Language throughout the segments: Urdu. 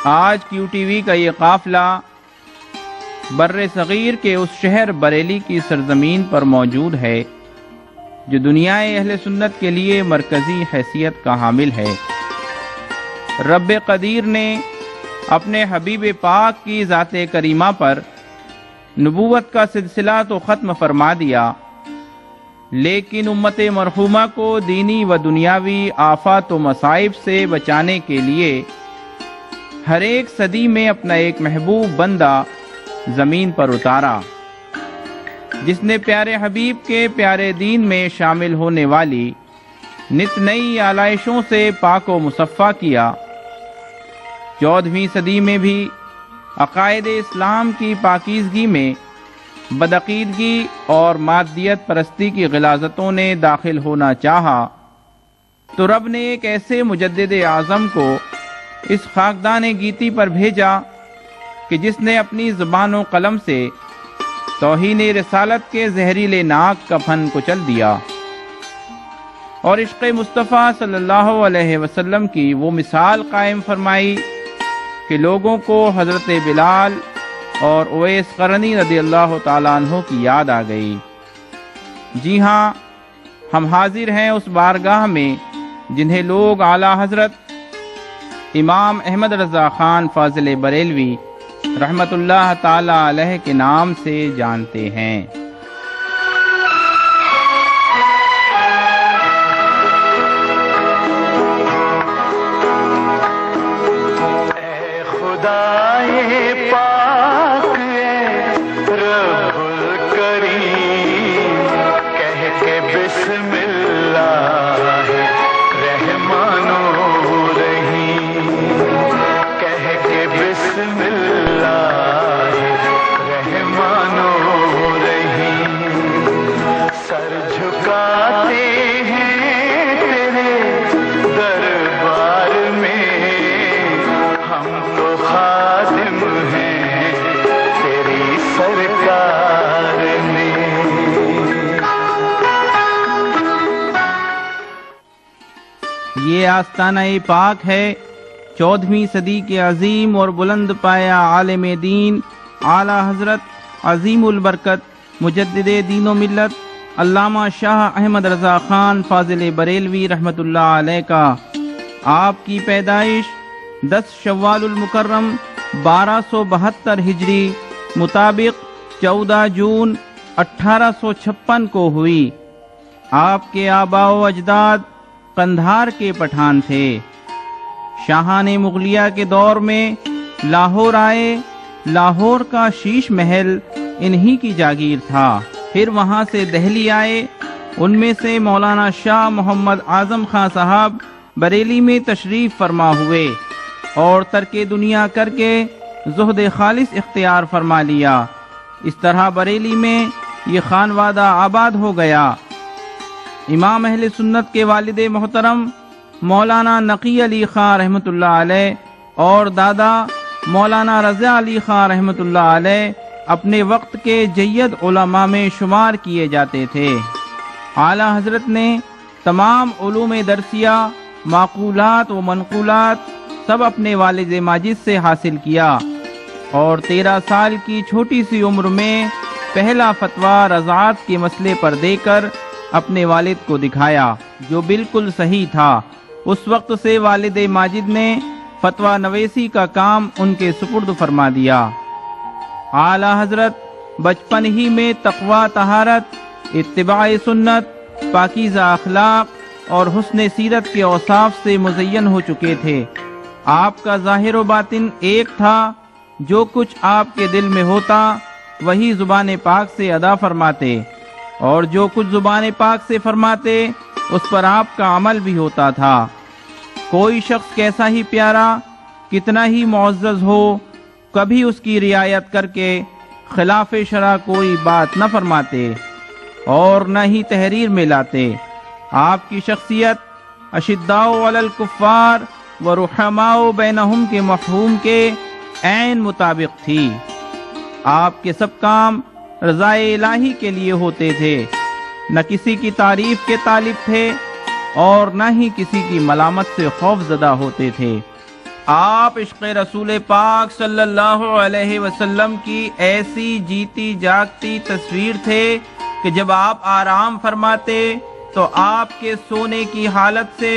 آج کیو ٹی وی کا یہ قافلہ بر صغیر کے اس شہر بریلی کی سرزمین پر موجود ہے جو دنیا اہل سنت کے لیے مرکزی حیثیت کا حامل ہے۔ رب قدیر نے اپنے حبیب پاک کی ذات کریمہ پر نبوت کا سلسلہ تو ختم فرما دیا، لیکن امت مرحومہ کو دینی و دنیاوی آفات و مصائب سے بچانے کے لیے ہر ایک صدی میں اپنا ایک محبوب بندہ زمین پر اتارا، جس نے پیارے حبیب کے پیارے دین میں شامل ہونے والی نت نئی آلائشوں سے پاک و مصفا کیا۔ 14ویں صدی میں بھی عقائد اسلام کی پاکیزگی میں بدعقیدگی اور مادیت پرستی کی غلاظتوں نے داخل ہونا چاہا تو رب نے ایک ایسے مجدد اعظم کو اس خاکدان گیتی پر بھیجا کہ جس نے اپنی زبان و قلم سے توہین رسالت کے زہریلے ناک کا پھن کچل دیا اور عشق مصطفیٰ صلی اللہ علیہ وسلم کی وہ مثال قائم فرمائی کہ لوگوں کو حضرت بلال اور اویس قرنی رضی اللہ تعالیٰ عنہ کی یاد آ گئی۔ جی ہاں، ہم حاضر ہیں اس بارگاہ میں جنہیں لوگ اعلیٰ حضرت امام احمد رضا خان فاضل بریلوی رحمت اللہ تعالی علیہ کے نام سے جانتے ہیں۔ اے خدائے پاک رب الکریم، کہہ کے بسم اللہ رحمان الرحیم، کہہ کے بسم اللہ رحمان الرحیم، سر جھکاتے ہیں تیرے دربار میں، ہم تو خادم ہیں تیری سرکار میں۔ یہ آستانہ پاک ہے 14ویں صدی کے عظیم اور بلند پایا عالم دین اعلیٰ حضرت عظیم البرکت مجدد دین و ملت علامہ شاہ احمد رضا خان فاضل بریلوی رحمت اللہ علیہ کا۔ آپ کی پیدائش 10 شوال المکرم 1272 ہجری مطابق 14 جون 1856 کو ہوئی۔ آپ کے آباء و اجداد قندھار کے پٹھان تھے۔ شاہان مغلیہ کے دور میں لاہور آئے، لاہور کا شیش محل انہی کی جاگیر تھا۔ پھر وہاں سے دہلی آئے، ان میں سے مولانا شاہ محمد اعظم خان صاحب بریلی میں تشریف فرما ہوئے اور ترک دنیا کر کے زہد خالص اختیار فرما لیا۔ اس طرح بریلی میں یہ خانوادہ آباد ہو گیا۔ امام اہل سنت کے والد محترم مولانا نقی علی خان رحمت اللہ علیہ اور دادا مولانا رضا علی خان رحمت اللہ علیہ اپنے وقت کے جید علماء میں شمار کیے جاتے تھے۔ اعلیٰ حضرت نے تمام علوم درسیہ، معقولات و منقولات سب اپنے والد ماجد سے حاصل کیا اور 13 سال کی چھوٹی سی عمر میں پہلا فتویٰ رضاعت کے مسئلے پر دے کر اپنے والد کو دکھایا، جو بالکل صحیح تھا۔ اس وقت سے والد ماجد نے فتویٰ نویسی کا کام ان کے سپرد فرما دیا۔ اعلیٰ حضرت بچپن ہی میں تقوی، طہارت، اتباع سنت، پاکیزہ اخلاق اور حسن سیرت کے اوصاف سے مزین ہو چکے تھے۔ آپ کا ظاہر و باطن ایک تھا، جو کچھ آپ کے دل میں ہوتا وہی زبان پاک سے ادا فرماتے، اور جو کچھ زبان پاک سے فرماتے اس پر آپ کا عمل بھی ہوتا تھا۔ کوئی شخص کیسا ہی پیارا، کتنا ہی معزز ہو، کبھی اس کی رعایت کر کے خلاف شرع کوئی بات نہ فرماتے اور نہ ہی تحریر میں لاتے۔ آپ کی شخصیت اشداء علی الکفار و رحماء بینہم کے مفہوم کے عین مطابق تھی۔ آپ کے سب کام رضا الہی کے لیے ہوتے تھے، نہ کسی کی تعریف کے طالب تھے اور نہ ہی کسی کی ملامت سے خوف زدہ ہوتے تھے۔ آپ عشق رسول پاک صلی اللہ علیہ وسلم کی ایسی جیتی جاگتی تصویر تھے کہ جب آپ آرام فرماتے تو آپ کے سونے کی حالت سے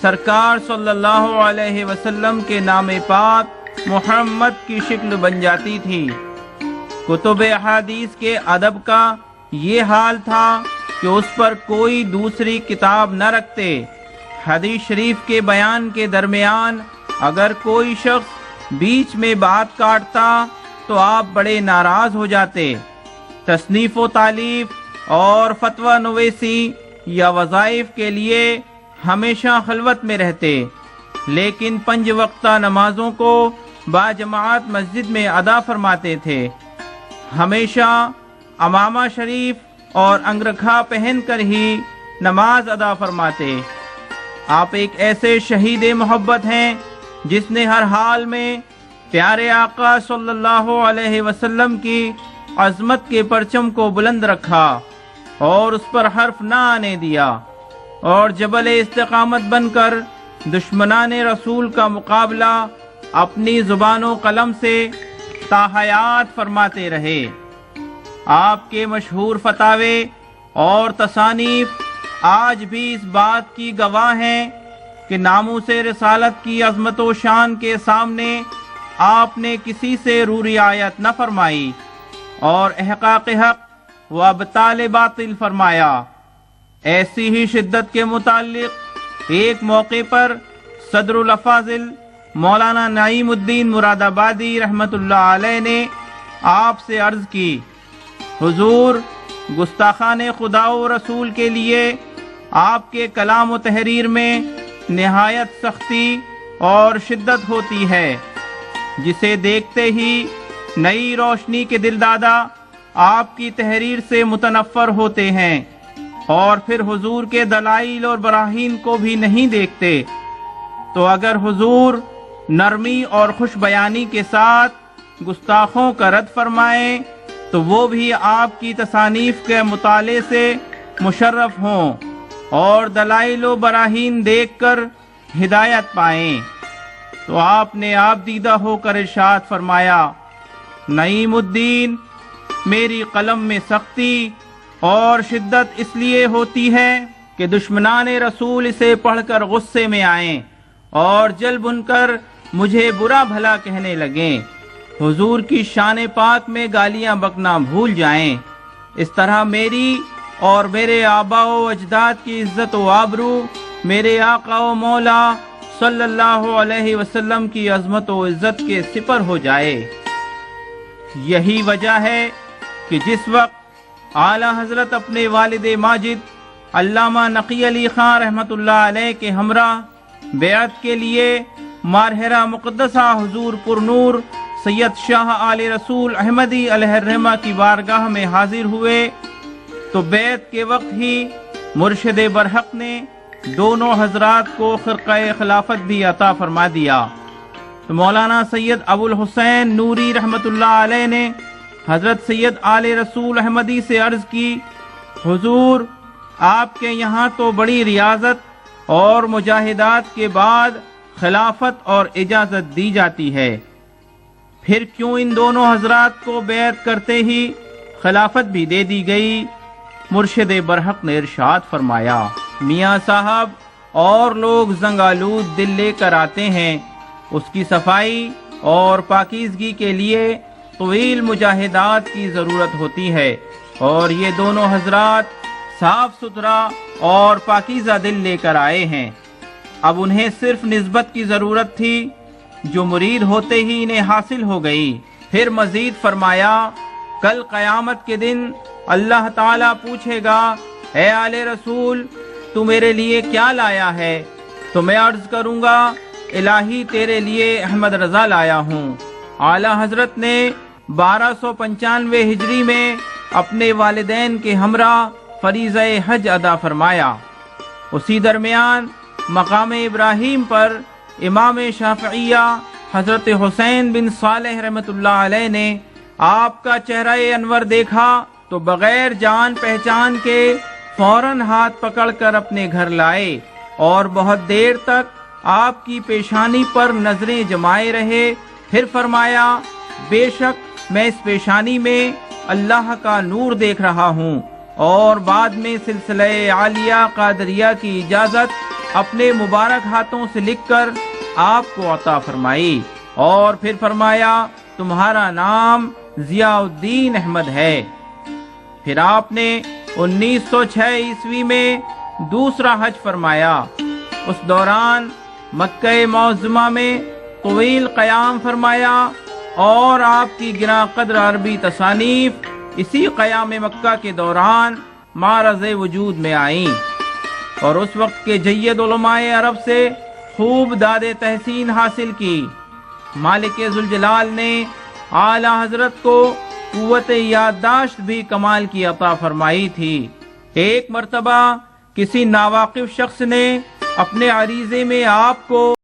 سرکار صلی اللہ علیہ وسلم کے نام پاک محمد کی شکل بن جاتی تھی۔ کتب احادیث کے ادب کا یہ حال تھا کہ اس پر کوئی دوسری کتاب نہ رکھتے۔ حدیث شریف کے بیان کے درمیان اگر کوئی شخص بیچ میں بات کاٹتا تو آپ بڑے ناراض ہو جاتے۔ تصنیف و تالیف اور فتویٰ نویسی یا وظائف کے لیے ہمیشہ خلوت میں رہتے، لیکن 5 وقتہ نمازوں کو باجماعت مسجد میں ادا فرماتے تھے۔ ہمیشہ عمامہ شریف اور انگرکھا پہن کر ہی نماز ادا فرماتے۔ آپ ایک ایسے شہید محبت ہیں جس نے ہر حال میں پیارے آقا صلی اللہ علیہ وسلم کی عظمت کے پرچم کو بلند رکھا اور اس پر حرف نہ آنے دیا، اور جبل استقامت بن کر دشمنان رسول کا مقابلہ اپنی زبان و قلم سے تاحیات فرماتے رہے۔ آپ کے مشہور فتاوے اور تصانیف آج بھی اس بات کی گواہ ہیں کہ ناموس رسالت کی عظمت و شان کے سامنے آپ نے کسی سے رو رعایت نہ فرمائی اور احقاق حق و ابطال باطل فرمایا۔ ایسی ہی شدت کے متعلق ایک موقع پر صدر الافاضل مولانا نعیم الدین مراد آبادی رحمت اللہ علیہ نے آپ سے عرض کی، حضور، گستاخان خدا و رسول کے لیے آپ کے کلام و تحریر میں نہایت سختی اور شدت ہوتی ہے، جسے دیکھتے ہی نئی روشنی کے دل دادا آپ کی تحریر سے متنفر ہوتے ہیں اور پھر حضور کے دلائل اور براہین کو بھی نہیں دیکھتے۔ تو اگر حضور نرمی اور خوش بیانی کے ساتھ گستاخوں کا رد فرمائیں تو وہ بھی آپ کی تصانیف کے مطالعے سے مشرف ہوں اور دلائل و براہین دیکھ کر ہدایت پائیں۔ تو آپ نے آپ دیدہ ہو کر ارشاد فرمایا، نعیم الدین، میری قلم میں سختی اور شدت اس لیے ہوتی ہے کہ دشمنان رسول اسے پڑھ کر غصے میں آئیں اور جل بن کر مجھے برا بھلا کہنے لگیں، حضور کی شان پاک میں گالیاں بکنا بھول جائیں۔ اس طرح میری اور میرے آبا و اجداد کی عزت و آبرو میرے آقا و مولا صلی اللہ علیہ وسلم کی عظمت و عزت کے سپر ہو جائے۔ یہی وجہ ہے کہ جس وقت اعلیٰ حضرت اپنے والد ماجد علامہ نقی علی خان رحمت اللہ علیہ کے ہمراہ بیعت کے لیے مارہرہ مقدسہ حضور پرنور سید شاہ آل رسول احمدی علیہ الرحمہ کی بارگاہ میں حاضر ہوئے تو بیعت کے وقت ہی مرشد برحق نے دونوں حضرات کو خرقہ خلافت بھی عطا فرما دیا۔ تو مولانا سید ابو الحسین نوری رحمت اللہ علیہ نے حضرت سید آل رسول احمدی سے عرض کی، حضور، آپ کے یہاں تو بڑی ریاضت اور مجاہدات کے بعد خلافت اور اجازت دی جاتی ہے، پھر کیوں ان دونوں حضرات کو بیعت کرتے ہی خلافت بھی دے دی گئی؟ مرشد برحق نے ارشاد فرمایا، میاں صاحب اور لوگ زنگالود دل لے کر آتے ہیں، اس کی صفائی اور پاکیزگی کے لیے طویل مجاہدات کی ضرورت ہوتی ہے، اور یہ دونوں حضرات صاف ستھرا اور پاکیزہ دل لے کر آئے ہیں۔ اب انہیں صرف نسبت کی ضرورت تھی جو مرید ہوتے ہی انہیں حاصل ہو گئی۔ پھر مزید فرمایا، کل قیامت کے دن اللہ تعالیٰ پوچھے گا، اے آل رسول، تو میرے لیے کیا لایا ہے؟ تو میں عرض کروں گا، الہی تیرے لیے احمد رضا لایا ہوں۔ اعلیٰ حضرت نے 1295 ہجری میں اپنے والدین کے ہمراہ فریضہ حج ادا فرمایا۔ اسی درمیان مقام ابراہیم پر امام شافعیہ حضرت حسین بن صالح رحمت اللہ علیہ نے آپ کا چہرہ انور دیکھا تو بغیر جان پہچان کے فوراً ہاتھ پکڑ کر اپنے گھر لائے اور بہت دیر تک آپ کی پیشانی پر نظریں جمائے رہے، پھر فرمایا بے شک میں اس پیشانی میں اللہ کا نور دیکھ رہا ہوں، اور بعد میں سلسلہ عالیہ قادریہ کی اجازت اپنے مبارک ہاتھوں سے لکھ کر آپ کو عطا فرمائی، اور پھر فرمایا تمہارا نام ضیاء الدین احمد ہے۔ پھر آپ نے 1906 عیسوی میں دوسرا حج فرمایا۔ اس دوران مکہ معظمہ میں طویل قیام فرمایا، اور آپ کی گراں قدر عربی تصانیف اسی قیام مکہ کے دوران معرض وجود میں آئیں، اور اس وقت کے جید علماء عرب سے خوب داد تحسین حاصل کی۔ مالک ذوالجلال نے اعلی حضرت کو قوت یادداشت بھی کمال کی عطا فرمائی تھی۔ ایک مرتبہ کسی ناواقف شخص نے اپنے عریضے میں آپ کو